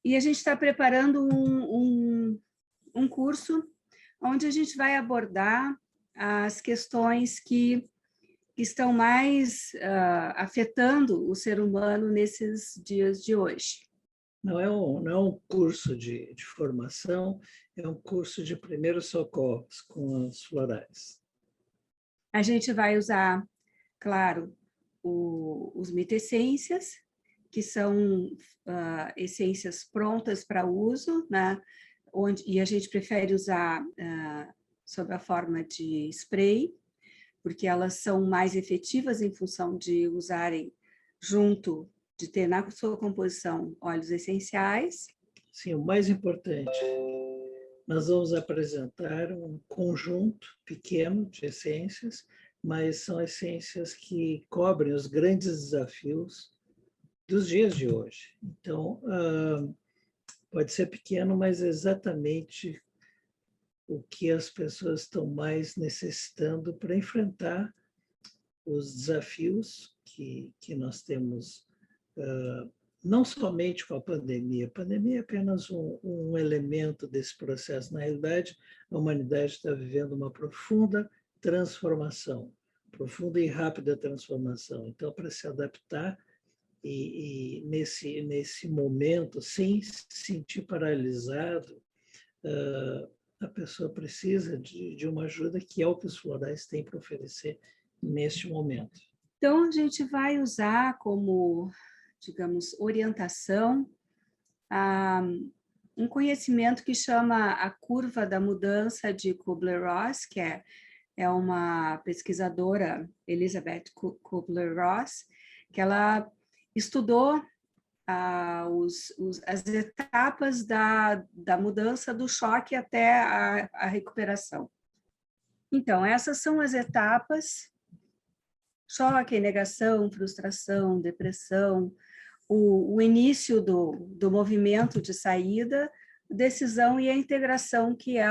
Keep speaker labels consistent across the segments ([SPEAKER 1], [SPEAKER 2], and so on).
[SPEAKER 1] E a gente está preparando um curso onde a gente vai abordar as questões que estão mais afetando o ser humano nesses dias de hoje.
[SPEAKER 2] Não é um curso de formação, é um curso de primeiros socorros com as florais.
[SPEAKER 1] A gente vai usar, claro, os mitessências, que são essências prontas para uso, né? E a gente prefere usar sob a forma de spray, porque elas são mais efetivas em função de usarem junto, de ter na sua composição óleos essenciais.
[SPEAKER 2] Sim, o mais importante, nós vamos apresentar um conjunto pequeno de essências, mas são essências que cobrem os grandes desafios dos dias de hoje. Então, pode ser pequeno, mas é exatamente o que as pessoas estão mais necessitando para enfrentar os desafios que nós temos, não somente com a pandemia é apenas um elemento desse processo. Na realidade, a humanidade está vivendo uma profunda transformação, profunda e rápida transformação. Então, para se adaptar e nesse momento, sem se sentir paralisado, a pessoa precisa de uma ajuda, que é o que os florais têm para oferecer neste momento.
[SPEAKER 1] Então, a gente vai usar como, digamos, orientação um conhecimento que chama a curva da mudança de Kubler-Ross, que é uma pesquisadora, Elizabeth Kubler-Ross, que ela estudou as etapas da mudança do choque até a recuperação. Então, essas são as etapas: choque, negação, frustração, depressão, o início do movimento de saída, decisão e a integração, que é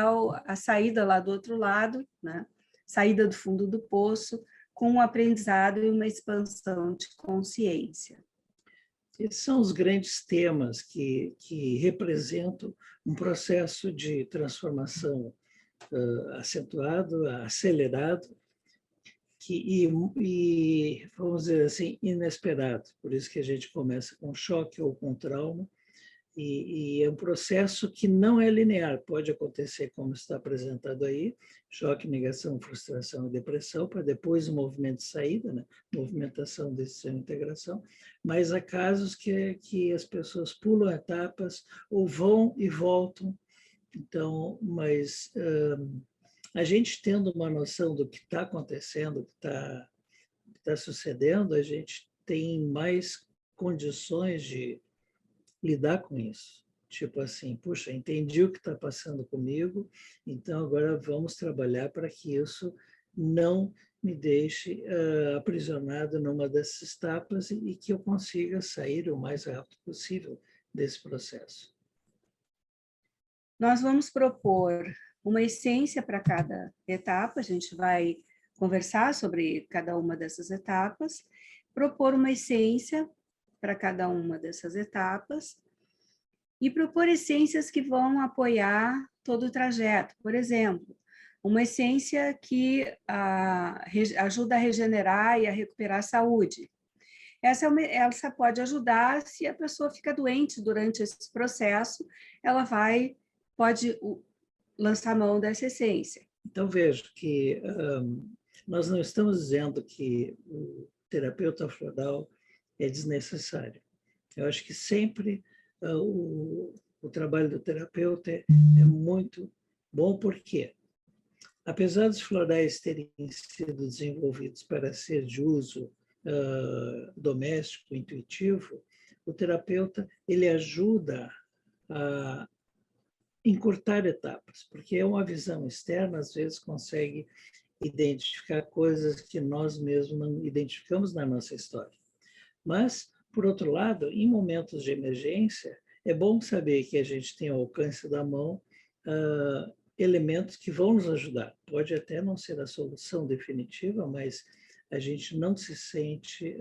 [SPEAKER 1] a saída lá do outro lado, né? Saída do fundo do poço, com um aprendizado e uma expansão de consciência.
[SPEAKER 2] Esses são os grandes temas que representam um processo de transformação acentuado, acelerado, e, vamos dizer assim, inesperado. Por isso que a gente começa com choque ou com trauma, e é um processo que não é linear, pode acontecer como está apresentado aí, choque, negação, frustração e depressão, para depois o movimento de saída, né? Movimentação, decisão e integração, mas há casos que as pessoas pulam etapas ou vão e voltam. Então, mas a gente tendo uma noção do que está acontecendo, do que está sucedendo, a gente tem mais condições de lidar com isso. Tipo assim, puxa, entendi o que está passando comigo, então agora vamos trabalhar para que isso não me deixe aprisionado numa dessas etapas e que eu consiga sair o mais rápido possível desse processo.
[SPEAKER 1] Nós vamos propor uma essência para cada etapa, a gente vai conversar sobre cada uma dessas etapas, propor uma essência para cada uma dessas etapas e propor essências que vão apoiar todo o trajeto. Por exemplo, uma essência que ajuda a regenerar e a recuperar a saúde. Essa pode ajudar se a pessoa fica doente durante esse processo, ela pode lançar mão dessa essência.
[SPEAKER 2] Então, vejo que nós não estamos dizendo que o terapeuta floral é desnecessário. Eu acho que sempre o trabalho do terapeuta é muito bom, porque, apesar dos florais terem sido desenvolvidos para ser de uso doméstico, intuitivo, o terapeuta ele ajuda a encurtar etapas, porque uma visão externa às vezes consegue identificar coisas que nós mesmos não identificamos na nossa história. Mas, por outro lado, em momentos de emergência, é bom saber que a gente tem ao alcance da mão elementos que vão nos ajudar. Pode até não ser a solução definitiva, mas a gente não se sente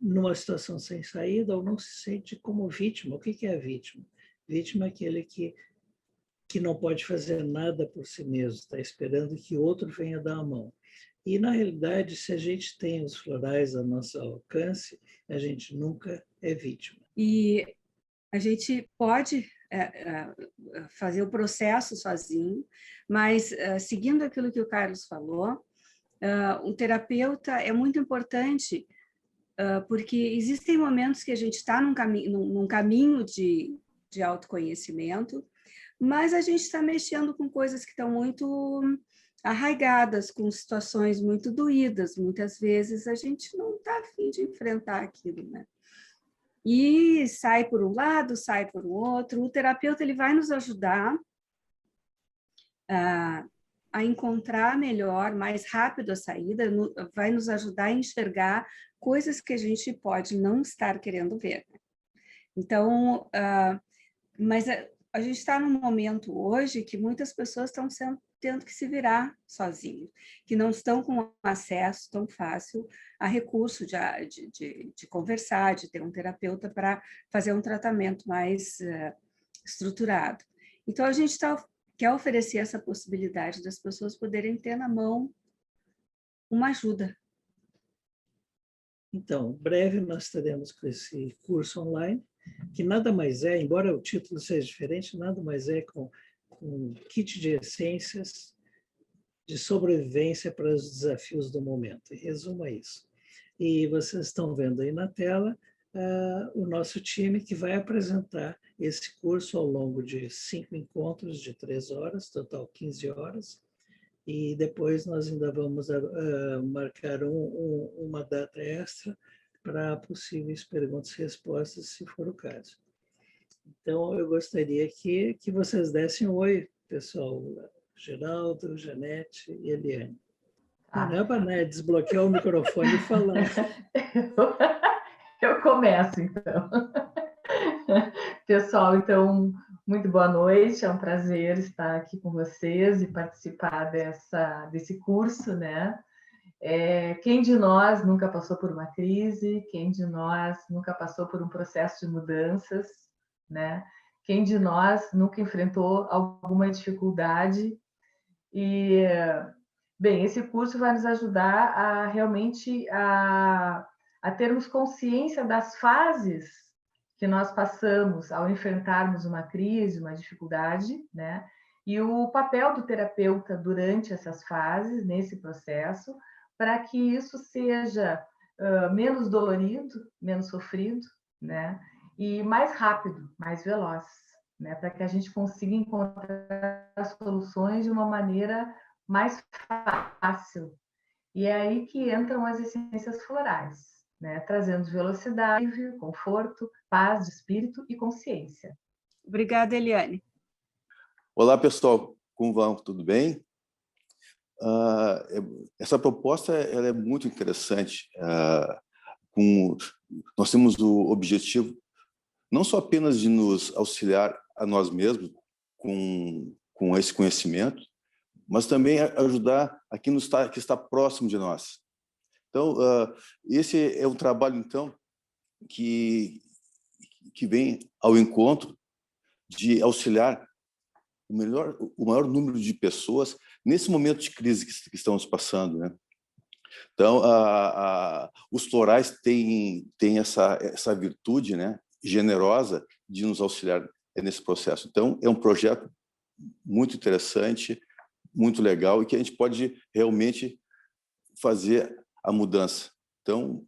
[SPEAKER 2] numa situação sem saída ou não se sente como vítima. O que é a vítima? Vítima é aquele que não pode fazer nada por si mesmo, está esperando que outro venha dar a mão. E, na realidade, se a gente tem os florais a nosso alcance, a gente nunca é vítima.
[SPEAKER 1] E a gente pode fazer o processo sozinho, mas, seguindo aquilo que o Carlos falou, o terapeuta é muito importante, porque existem momentos que a gente está num caminho de autoconhecimento, mas a gente está mexendo com coisas que estão muito arraigadas, com situações muito doídas. Muitas vezes a gente não está a fim de enfrentar aquilo, né? E sai por um lado, sai por um outro. O terapeuta ele vai nos ajudar a encontrar melhor, mais rápido a saída, vai nos ajudar a enxergar coisas que a gente pode não estar querendo ver. Então, mas a gente está num momento hoje que muitas pessoas estão tendo que se virar sozinhos, que não estão com acesso tão fácil a recurso de conversar, de ter um terapeuta para fazer um tratamento mais estruturado. Então, a gente quer oferecer essa possibilidade das pessoas poderem ter na mão uma ajuda.
[SPEAKER 2] Então, breve nós teremos com esse curso online, que nada mais é, embora o título seja diferente, nada mais é com um kit de essências de sobrevivência para os desafios do momento. Em resumo, é isso. E vocês estão vendo aí na tela o nosso time que vai apresentar esse curso ao longo de 5 encontros de 3 horas, total 15 horas, e depois nós ainda vamos marcar uma data extra para possíveis perguntas e respostas, se for o caso. Então, eu gostaria que vocês dessem um oi, pessoal, Geraldo, Janete e Eliane. Não é para desbloquear o microfone e falar.
[SPEAKER 3] Eu começo, então. Pessoal, então, muito boa noite. É um prazer estar aqui com vocês e participar desse curso, né? Quem de nós nunca passou por uma crise? Quem de nós nunca passou por um processo de mudanças, né? Quem de nós nunca enfrentou alguma dificuldade? E, bem, esse curso vai nos ajudar a realmente a termos consciência das fases que nós passamos ao enfrentarmos uma crise, uma dificuldade, né? E o papel do terapeuta durante essas fases, nesse processo, para que isso seja menos dolorido, menos sofrido, né? E mais rápido, mais veloz, né? Para que a gente consiga encontrar soluções de uma maneira mais fácil. E é aí que entram as essências florais, né? Trazendo velocidade, conforto, paz de espírito e consciência.
[SPEAKER 1] Obrigada, Eliane.
[SPEAKER 4] Olá, pessoal. Como vão? Tudo bem? Essa proposta ela é muito interessante. Nós temos o objetivo não só apenas de nos auxiliar a nós mesmos com esse conhecimento, mas também ajudar a quem que está próximo de nós. Então, esse é um trabalho, então, que vem ao encontro de auxiliar o maior número de pessoas nesse momento de crise que estamos passando, né? Então, os florais têm essa virtude, né, generosa de nos auxiliar nesse processo. Então, é um projeto muito interessante, muito legal e que a gente pode realmente fazer a mudança. Então,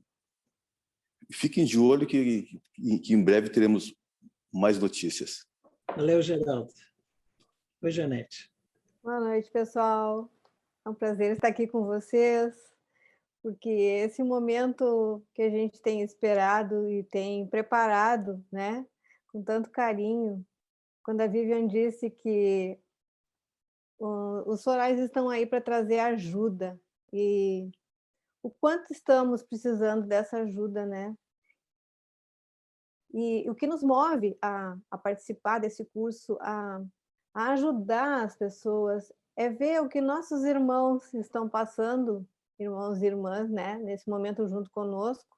[SPEAKER 4] fiquem de olho que em breve teremos mais notícias.
[SPEAKER 2] Valeu, Geraldo. Oi, Janete.
[SPEAKER 5] Boa noite, pessoal. É um prazer estar aqui com vocês, porque esse momento que a gente tem esperado e tem preparado, né, com tanto carinho, quando a Vivian disse que os florais estão aí para trazer ajuda, e o quanto estamos precisando dessa ajuda, né? E o que nos move a participar desse curso, a ajudar as pessoas, é ver o que nossos irmãos estão passando irmãos e irmãs, né, nesse momento junto conosco,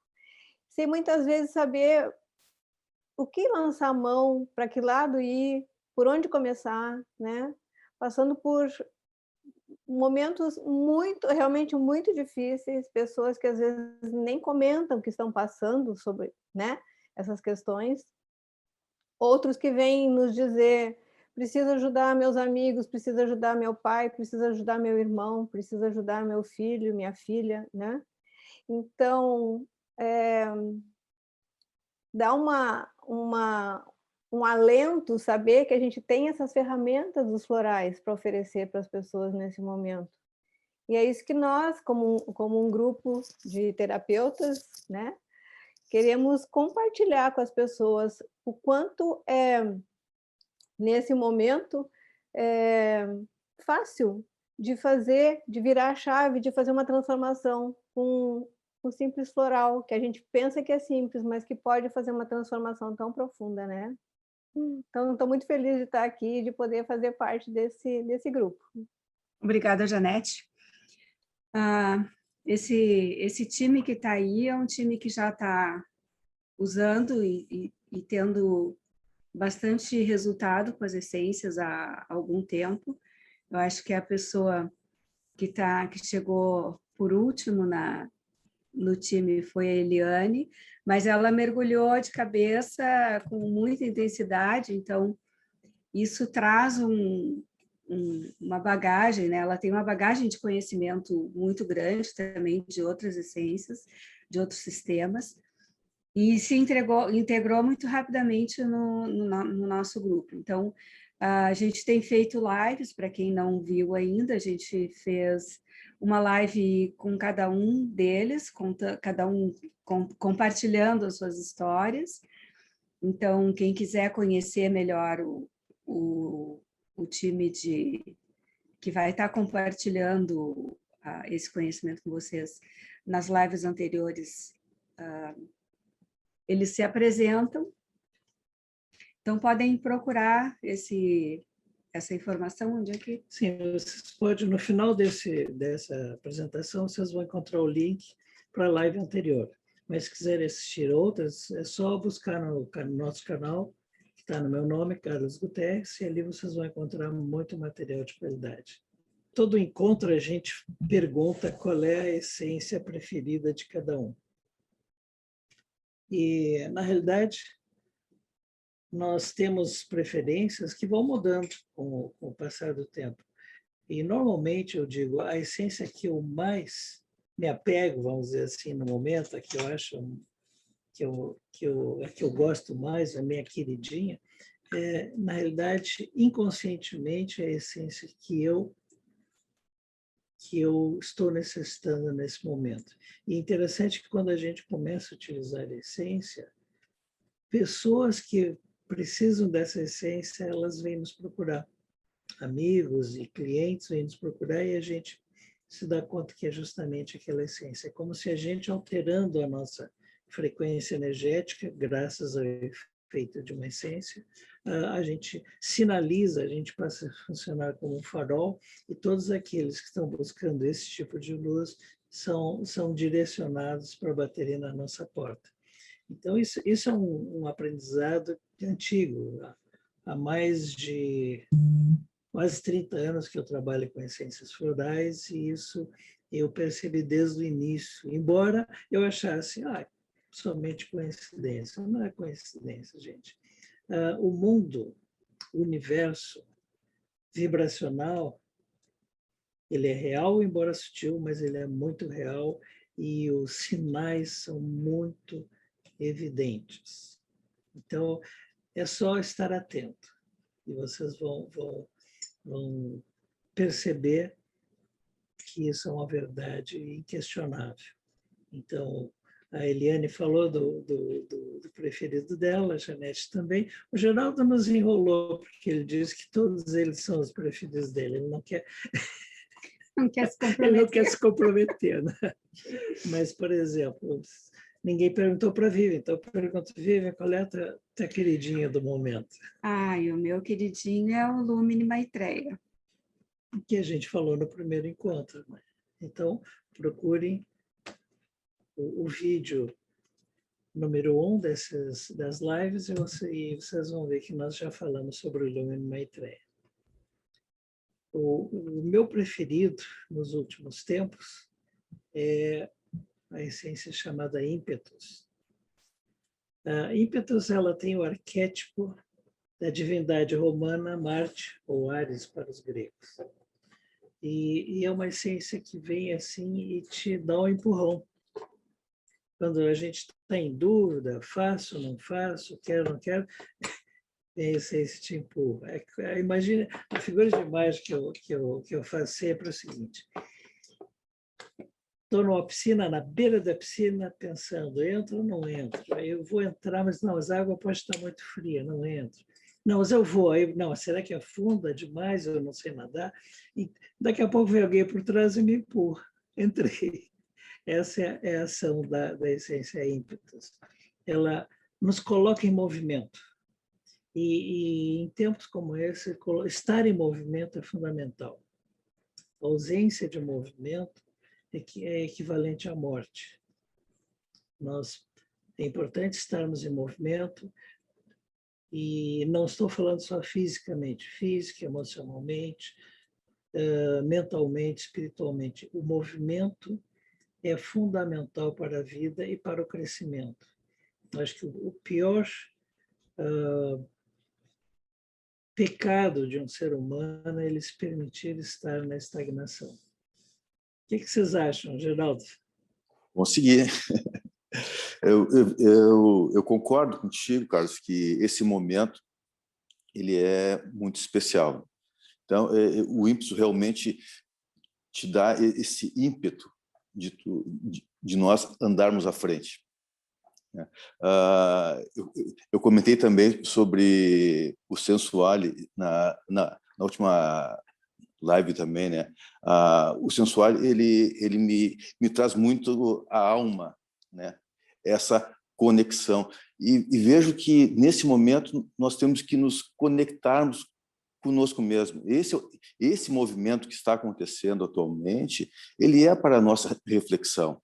[SPEAKER 5] sem muitas vezes saber o que lançar a mão, para que lado ir, por onde começar, né? Passando por momentos realmente muito difíceis, pessoas que às vezes nem comentam que estão passando sobre, né, essas questões. Outros que vêm nos dizer: preciso ajudar meus amigos, preciso ajudar meu pai, preciso ajudar meu irmão, preciso ajudar meu filho, minha filha, né? Então, dá um alento saber que a gente tem essas ferramentas dos florais para oferecer para as pessoas nesse momento. E é isso que nós, como um grupo de terapeutas, né, queremos compartilhar com as pessoas o quanto nesse momento, fácil de fazer, de virar a chave, de fazer uma transformação com um simples floral, que a gente pensa que é simples, mas que pode fazer uma transformação tão profunda, né? Então, estou muito feliz de estar aqui e de poder fazer parte desse grupo.
[SPEAKER 1] Obrigada, Janete. Esse time que está aí é um time que já está usando e tendo bastante resultado com as essências há algum tempo. Eu acho que a pessoa que chegou por último no time foi a Eliane, mas ela mergulhou de cabeça com muita intensidade, então isso traz uma bagagem, né? Ela tem uma bagagem de conhecimento muito grande também de outras essências, de outros sistemas, e se integrou muito rapidamente no nosso grupo. Então, a gente tem feito lives, para quem não viu ainda, a gente fez uma live com cada um deles, cada um compartilhando as suas histórias. Então, quem quiser conhecer melhor o time que vai estar compartilhando esse conhecimento com vocês nas lives anteriores, eles se apresentam. Então, podem procurar essa informação, onde é que...
[SPEAKER 2] Sim, vocês podem, no final dessa apresentação, vocês vão encontrar o link para a live anterior. Mas se quiserem assistir outras, é só buscar no nosso canal, que está no meu nome, Carlos Guterres, e ali vocês vão encontrar muito material de qualidade. Todo encontro a gente pergunta qual é a essência preferida de cada um. E, na realidade, nós temos preferências que vão mudando com o passar do tempo. E, normalmente, eu digo, a essência que eu mais me apego, vamos dizer assim, no momento, a que eu acho que eu gosto mais, a minha queridinha, na realidade, inconscientemente, é a essência que eu estou necessitando nesse momento. E é interessante que quando a gente começa a utilizar a essência, pessoas que precisam dessa essência, elas vêm nos procurar. Amigos e clientes vêm nos procurar e a gente se dá conta que é justamente aquela essência. É como se a gente, alterando a nossa frequência energética, graças ao efeito de uma essência, a gente sinaliza, a gente passa a funcionar como um farol, e todos aqueles que estão buscando esse tipo de luz são direcionados para baterem na nossa porta. Então, isso é um aprendizado antigo. Há mais de quase 30 anos que eu trabalho com essências florais, e isso eu percebi desde o início, embora eu achasse, somente coincidência. Não é coincidência, gente. O mundo, o universo vibracional, ele é real, embora sutil, mas ele é muito real, e os sinais são muito evidentes. Então, é só estar atento, e vocês vão perceber que isso é uma verdade inquestionável. Então, a Eliane falou do preferido dela, a Janete também. O Geraldo nos enrolou, porque ele diz que todos eles são os preferidos dele. Ele não quer
[SPEAKER 1] se comprometer.
[SPEAKER 2] Ele não quer se comprometer, né? Mas, por exemplo, ninguém perguntou para a Vivian, então eu pergunto, Vivian, qual é a tua queridinha do momento?
[SPEAKER 1] O meu queridinho é o Lumine Maitreya.
[SPEAKER 2] Que a gente falou no primeiro encontro, né? Então, procurem o vídeo número 1 das lives e vocês vão ver que nós já falamos sobre o Illumined Maitreya. O meu preferido nos últimos tempos é a essência chamada ímpetus. A ímpetus, ela tem o arquétipo da divindade romana Marte, ou Ares para os gregos. E é uma essência que vem assim e te dá um empurrão. Quando a gente está em dúvida, faço, não faço, quero, não quero, vem a essência te empurra. Imagina, a figura de imagem que eu faço sempre é o seguinte: estou numa piscina, na beira da piscina, pensando, entro ou não entro? Aí eu vou entrar, mas não, a água pode estar muito fria, não entro. Não, mas eu vou. Aí, não, será que afunda demais? Eu não sei nadar. E daqui a pouco vem alguém por trás e me empurra. Entrei. Essa é a ação da essência ímpetus. Ela nos coloca em movimento. E em tempos como esse, estar em movimento é fundamental. A ausência de movimento é equivalente à morte. É importante estarmos em movimento, e não estou falando só fisicamente, física, emocionalmente, mentalmente, espiritualmente. O movimento é fundamental para a vida e para o crescimento. Acho que o pior pecado de um ser humano é ele se permitir estar na estagnação. O que vocês acham, Geraldo?
[SPEAKER 4] Vamos seguir. Eu concordo contigo, Carlos, que esse momento ele é muito especial. Então, o ímpeto realmente te dá esse ímpeto de nós andarmos à frente. Eu comentei também sobre o Sensuale na última live também, né? O Sensuale ele me traz muito a alma, né? Essa conexão, e vejo que nesse momento nós temos que nos conectarmos conosco mesmo. Esse movimento que está acontecendo atualmente, ele é para a nossa reflexão,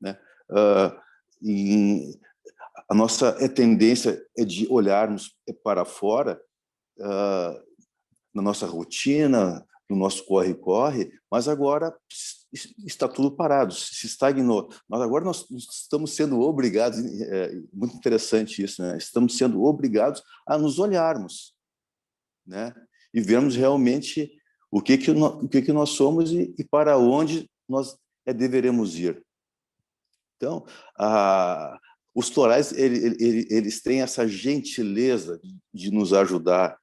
[SPEAKER 4] né? A nossa tendência é de olharmos para fora, na nossa rotina, no nosso corre-corre, mas agora está tudo parado, se estagnou. Agora nós estamos sendo obrigados, muito interessante isso, né? Estamos sendo obrigados a nos olharmos, né? E vermos realmente o que nós somos e para onde nós deveremos ir. Então, os florais, eles têm essa gentileza de nos ajudar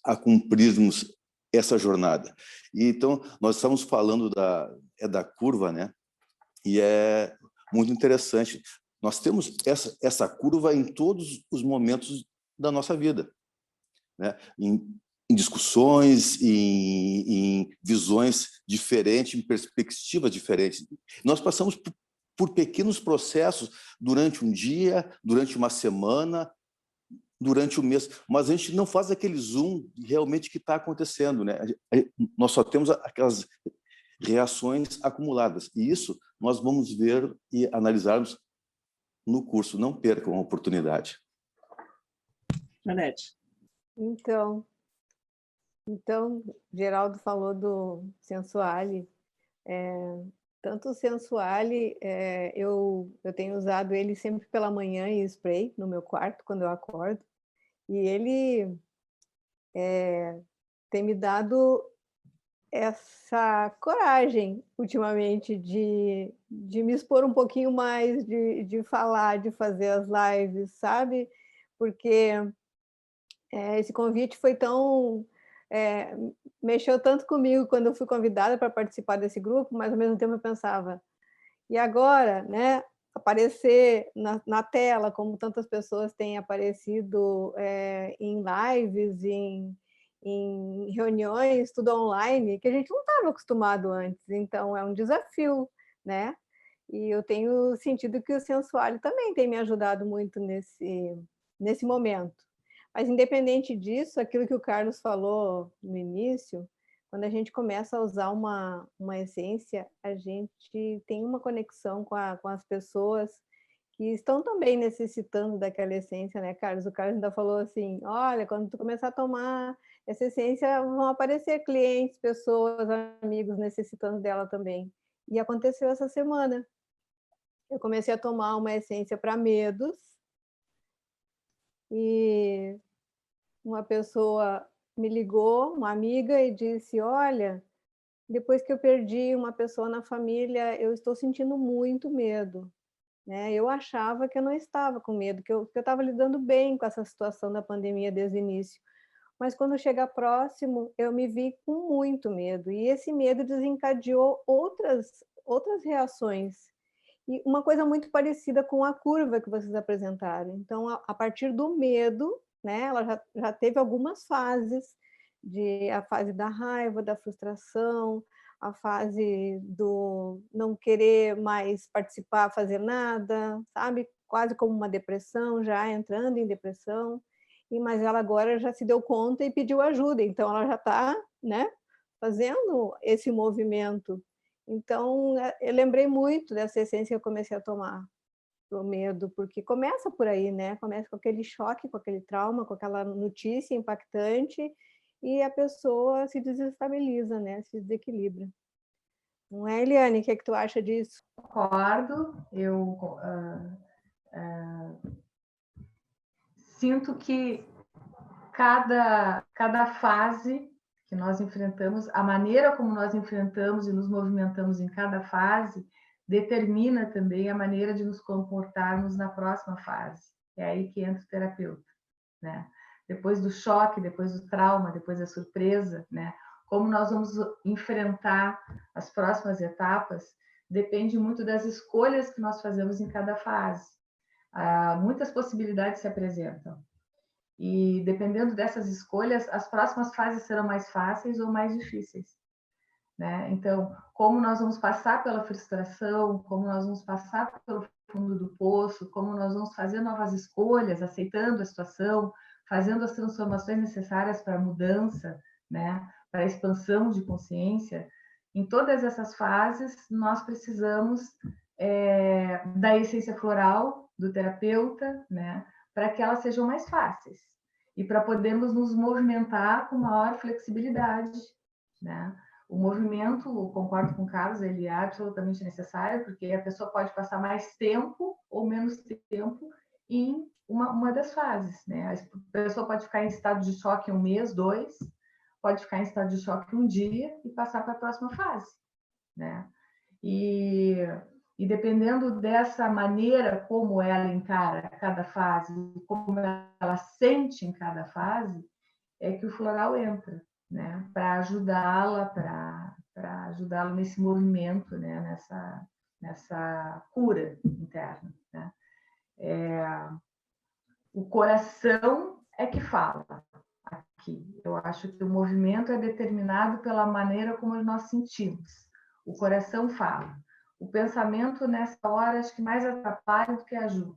[SPEAKER 4] a cumprirmos essa jornada. E, então, nós estamos falando da curva, né? E é muito interessante. Nós temos essa curva em todos os momentos da nossa vida, né? Em discussões, em visões diferentes, em perspectivas diferentes. Nós passamos por pequenos processos durante um dia, durante uma semana, durante o mês, mas a gente não faz aquele zoom realmente que está acontecendo, né? Nós só temos aquelas reações acumuladas, e isso nós vamos ver e analisarmos no curso. Não percam a oportunidade.
[SPEAKER 2] Janete.
[SPEAKER 5] Então, Geraldo falou do Sensuale. Tanto o Sensuale, eu tenho usado ele sempre pela manhã em spray no meu quarto, quando eu acordo. E ele tem me dado essa coragem, ultimamente, de me expor um pouquinho mais, de falar, de fazer as lives, sabe? Porque esse convite foi tão... mexeu tanto comigo quando eu fui convidada para participar desse grupo, mas ao mesmo tempo eu pensava, e agora, né, aparecer na tela, como tantas pessoas têm aparecido em lives, em reuniões, tudo online, que a gente não estava acostumado antes, então é um desafio, né? E eu tenho sentido que o Sensuale também tem me ajudado muito nesse momento. Mas, independente disso, aquilo que o Carlos falou no início, quando a gente começa a usar uma essência, a gente tem uma conexão com as pessoas que estão também necessitando daquela essência, né, Carlos? O Carlos ainda falou assim, olha, quando tu começar a tomar essa essência, vão aparecer clientes, pessoas, amigos necessitando dela também. E aconteceu essa semana. Eu comecei a tomar uma essência para medos e uma pessoa me ligou, uma amiga, e disse, olha, depois que eu perdi uma pessoa na família, eu estou sentindo muito medo. Né? Eu achava que eu não estava com medo, que eu estava lidando bem com essa situação da pandemia desde o início. Mas quando chega próximo, eu me vi com muito medo. E esse medo desencadeou outras reações. E uma coisa muito parecida com a curva que vocês apresentaram. Então, a partir do medo, né, ela já teve algumas fases, a fase da raiva, da frustração, a fase do não querer mais participar, fazer nada, sabe? Quase como uma depressão, já entrando em depressão. Mas ela agora já se deu conta e pediu ajuda, então ela já está, né, fazendo esse movimento. Então, eu lembrei muito dessa essência que eu comecei a tomar pro medo, porque começa por aí, né? Começa com aquele choque, com aquele trauma, com aquela notícia impactante, e a pessoa se desestabiliza, né? Se desequilibra. Não é, Eliane? O que é que tu acha disso?
[SPEAKER 3] Concordo. Eu sinto que cada fase que nós enfrentamos, a maneira como nós enfrentamos e nos movimentamos em cada fase, determina também a maneira de nos comportarmos na próxima fase. É aí que entra o terapeuta, né? Depois do choque, depois do trauma, depois da surpresa, né? Como nós vamos enfrentar as próximas etapas, depende muito das escolhas que nós fazemos em cada fase. Muitas possibilidades se apresentam. E dependendo dessas escolhas, as próximas fases serão mais fáceis ou mais difíceis, né? Então, como nós vamos passar pela frustração, como nós vamos passar pelo fundo do poço, como nós vamos fazer novas escolhas, aceitando a situação, fazendo as transformações necessárias para a mudança, né? Para a expansão de consciência, em todas essas fases, nós precisamos da essência floral do terapeuta, né? Para que elas sejam mais fáceis e para podermos nos movimentar com maior flexibilidade, né? O movimento, eu concordo com o Carlos, ele é absolutamente necessário, porque a pessoa pode passar mais tempo ou menos tempo em uma das fases, né? A pessoa pode ficar em estado de choque 1 mês, 2, pode ficar em estado de choque 1 dia e passar para a próxima fase, né? E dependendo dessa maneira como ela encara cada fase, como ela sente em cada fase, é que o floral entra, né? Para ajudá-la, para ajudá-la nesse movimento, né? Nessa cura interna, né? O coração é que fala aqui. Eu acho que o movimento é determinado pela maneira como nós sentimos. O coração fala. O pensamento, nessa hora, acho que mais atrapalha do que ajuda.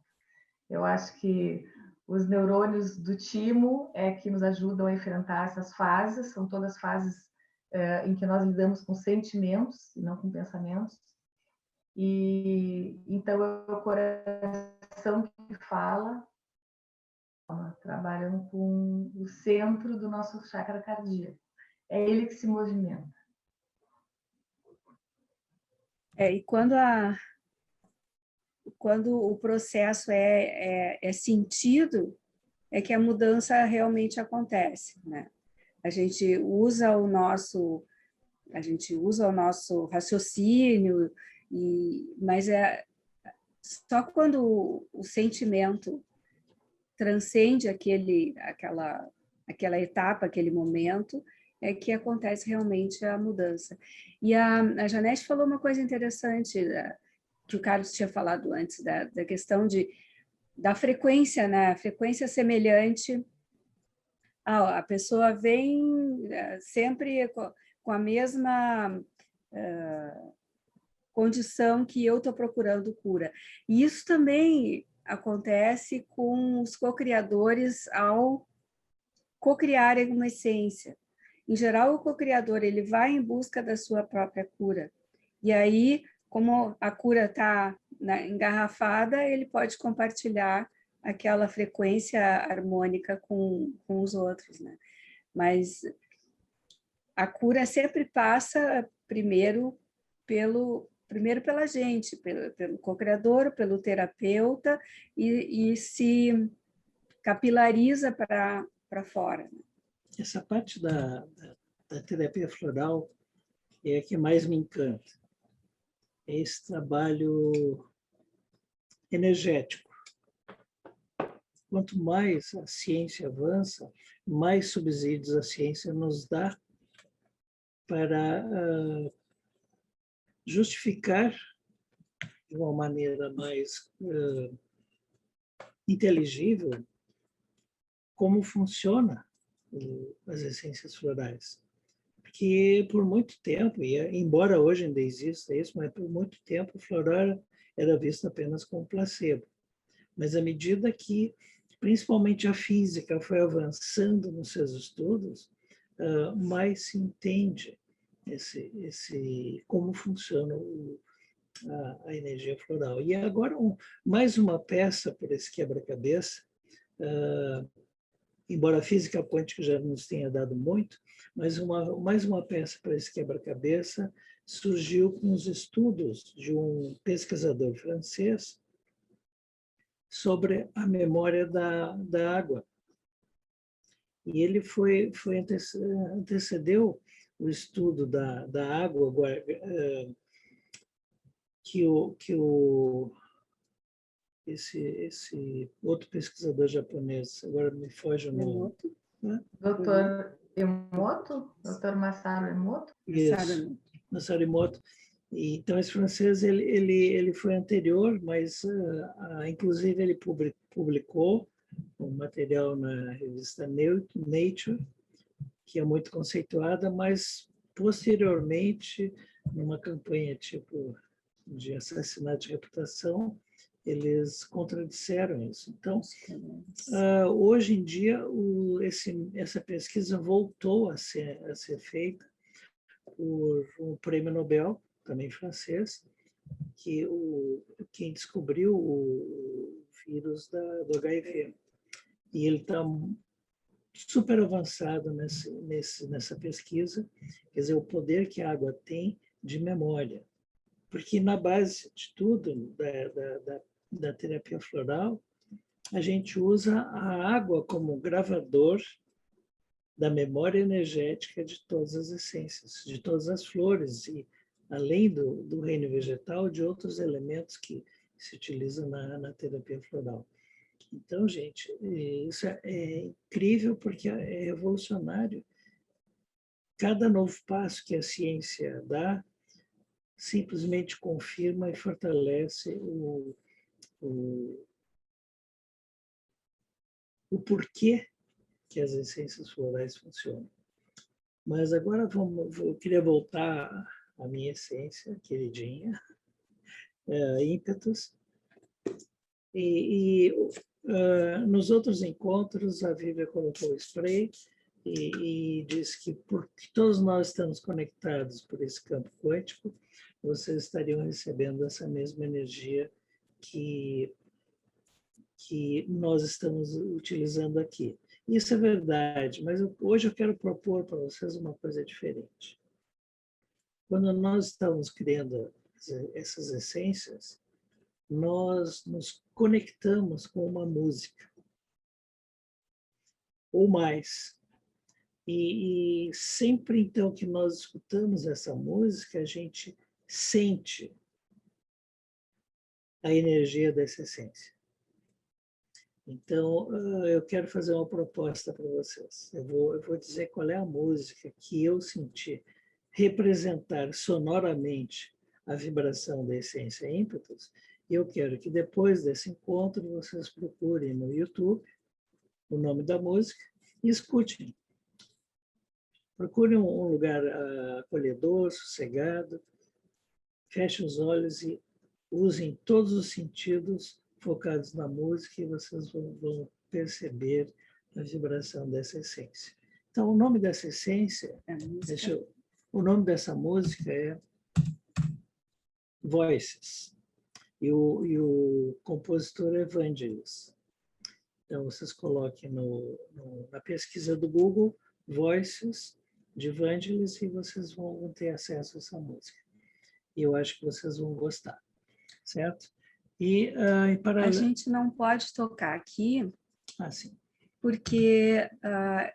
[SPEAKER 3] Eu acho que os neurônios do timo é que nos ajudam a enfrentar essas fases, são todas fases em que nós lidamos com sentimentos e não com pensamentos. E então é o coração que fala, trabalhando com o centro do nosso chakra cardíaco. É ele que se movimenta.
[SPEAKER 1] E quando o processo é sentido, é que a mudança realmente acontece, né? A gente usa o nosso raciocínio, mas só quando o sentimento transcende aquela etapa, aquele momento, é que acontece realmente a mudança. E a Janete falou uma coisa interessante, que o Carlos tinha falado antes, da questão da frequência, né? A frequência semelhante. A pessoa vem sempre com a mesma condição que eu estou procurando cura. E isso também acontece com os co-criadores ao co-criarem uma essência. Em geral, o co-criador ele vai em busca da sua própria cura. E aí, como a cura está engarrafada, ele pode compartilhar aquela frequência harmônica com os outros, né? Mas a cura sempre passa primeiro pela gente, pelo co-criador, pelo terapeuta, e se capilariza para fora.
[SPEAKER 2] Essa parte da terapia floral é a que mais me encanta. É esse trabalho energético. Quanto mais a ciência avança, mais subsídios a ciência nos dá para justificar de uma maneira mais inteligível como funciona as essências florais. Porque por muito tempo, e embora hoje ainda exista isso, mas por muito tempo o floral era visto apenas como placebo. Mas à medida que, principalmente a física, foi avançando nos seus estudos, mais se entende como funciona a energia floral. E agora, mais uma peça por esse quebra-cabeça, embora a física quântica já nos tenha dado muito, mas mais uma peça para esse quebra-cabeça surgiu com os estudos de um pesquisador francês sobre a memória da água. E ele antecedeu o estudo da água esse outro pesquisador japonês, agora me foge o nome.
[SPEAKER 3] Doutor Emoto? Doutor Masaru Emoto?
[SPEAKER 2] Isso, Masaru Emoto. Então, esse francês ele foi anterior, mas inclusive ele publicou um material na revista Nature, que é muito conceituada, mas posteriormente, numa campanha tipo de assassinato de reputação, eles contradisseram isso. Então, hoje em dia, essa pesquisa voltou a ser feita por um prêmio Nobel, também francês, que quem descobriu o vírus do HIV. E ele está super avançado nessa pesquisa, quer dizer, o poder que a água tem de memória. Porque na base de tudo, da terapia floral, a gente usa a água como gravador da memória energética de todas as essências, de todas as flores, e além do reino vegetal, de outros elementos que se utilizam na terapia floral. Então, gente, isso é incrível porque é revolucionário. Cada novo passo que a ciência dá simplesmente confirma e fortalece o porquê que as essências florais funcionam. Mas agora eu queria voltar à minha essência, queridinha, ímpetus. Nos outros encontros, a Vívia colocou o spray e disse que porque todos nós estamos conectados por esse campo quântico, vocês estariam recebendo essa mesma energia que nós estamos utilizando aqui. Isso é verdade, mas hoje eu quero propor para vocês uma coisa diferente. Quando nós estamos criando essas essências, nós nos conectamos com uma música, ou mais. E sempre, então, que nós escutamos essa música, a gente sente a energia dessa essência. Então, eu quero fazer uma proposta para vocês. Eu vou dizer qual é a música que eu senti representar sonoramente a vibração da essência ímpetus, e eu quero que depois desse encontro vocês procurem no YouTube o nome da música e escutem. Procurem um lugar acolhedor, sossegado, fechem os olhos e usem todos os sentidos focados na música e vocês vão perceber a vibração dessa essência. Então, o nome dessa essência,
[SPEAKER 1] É música.
[SPEAKER 2] o nome dessa música é Voices, e o compositor é Vangelis. Então, vocês coloquem na pesquisa do Google, Voices, de Vangelis, e vocês vão ter acesso a essa música. E eu acho que vocês vão gostar, certo? E, em
[SPEAKER 1] A
[SPEAKER 2] paralelo...
[SPEAKER 1] gente não pode tocar aqui,
[SPEAKER 2] sim.
[SPEAKER 1] porque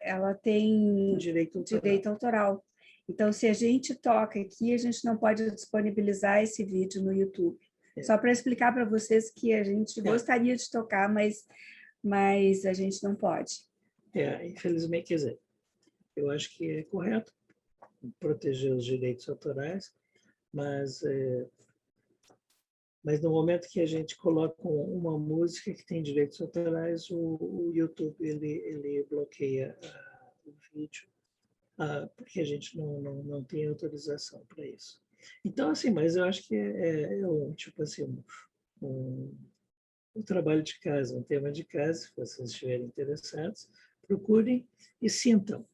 [SPEAKER 1] ela tem
[SPEAKER 2] Direito
[SPEAKER 1] autoral. Então, se a gente toca aqui, a gente não pode disponibilizar esse vídeo no YouTube. Só para explicar para vocês que a gente gostaria de tocar, mas a gente não pode.
[SPEAKER 2] Infelizmente, quer dizer, eu acho que é correto proteger os direitos autorais, mas no momento que a gente coloca uma música que tem direitos autorais, o YouTube ele bloqueia o vídeo, porque a gente não tem autorização para isso. Então, assim, mas eu acho que tipo assim, um trabalho de casa, um tema de casa, se vocês estiverem interessados, procurem e sintam.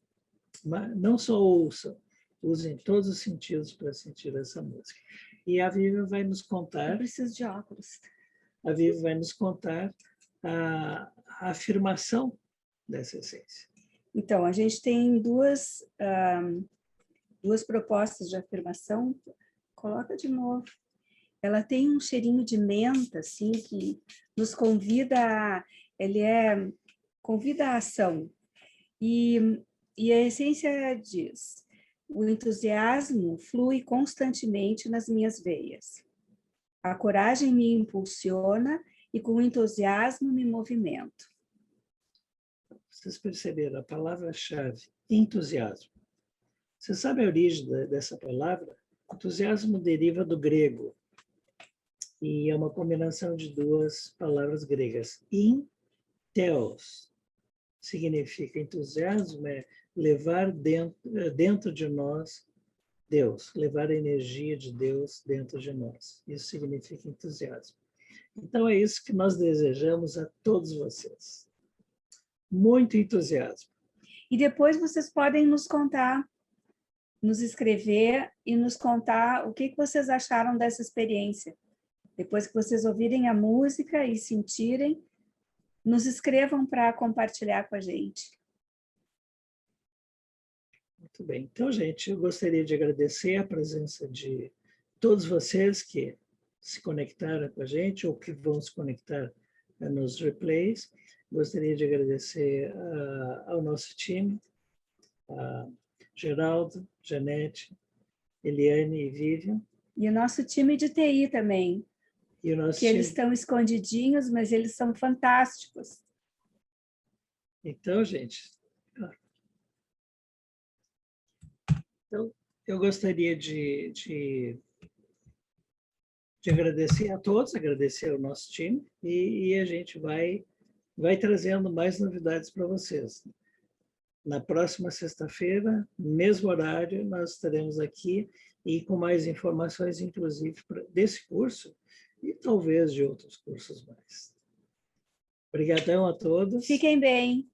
[SPEAKER 2] Mas não só ouçam, usem todos os sentidos para sentir essa música. E a Vivian vai nos contar...
[SPEAKER 1] Eu preciso de óculos.
[SPEAKER 2] A Vivian vai nos contar a afirmação dessa essência.
[SPEAKER 1] Então, a gente tem duas propostas de afirmação. Coloca de novo. Ela tem um cheirinho de menta, assim, que nos convida convida à ação. E a essência diz: o entusiasmo flui constantemente nas minhas veias. A coragem me impulsiona e com entusiasmo me movimento.
[SPEAKER 2] Vocês perceberam a palavra-chave, entusiasmo. Você sabe a origem dessa palavra? Entusiasmo deriva do grego e é uma combinação de duas palavras gregas. Theos significa entusiasmo, é levar dentro de nós Deus, levar a energia de Deus dentro de nós. Isso significa entusiasmo. Então, é isso que nós desejamos a todos vocês. Muito entusiasmo.
[SPEAKER 1] E depois vocês podem nos contar, nos escrever e nos contar o que vocês acharam dessa experiência. Depois que vocês ouvirem a música e sentirem, nos escrevam para compartilhar com a gente.
[SPEAKER 2] Muito bem. Então, gente, eu gostaria de agradecer a presença de todos vocês que se conectaram com a gente ou que vão se conectar nos replays. Gostaria de agradecer ao nosso time, a Geraldo, Janete, Eliane e Vivian.
[SPEAKER 1] E o nosso time de TI também.
[SPEAKER 2] E o nosso
[SPEAKER 1] que
[SPEAKER 2] time...
[SPEAKER 1] eles estão escondidinhos, mas eles são fantásticos.
[SPEAKER 2] Então, gente, eu gostaria de agradecer a todos, agradecer ao nosso time, e a gente vai trazendo mais novidades para vocês. Na próxima sexta-feira, mesmo horário, nós estaremos aqui e com mais informações, inclusive, desse curso e talvez de outros cursos mais. Obrigadão a todos.
[SPEAKER 1] Fiquem bem.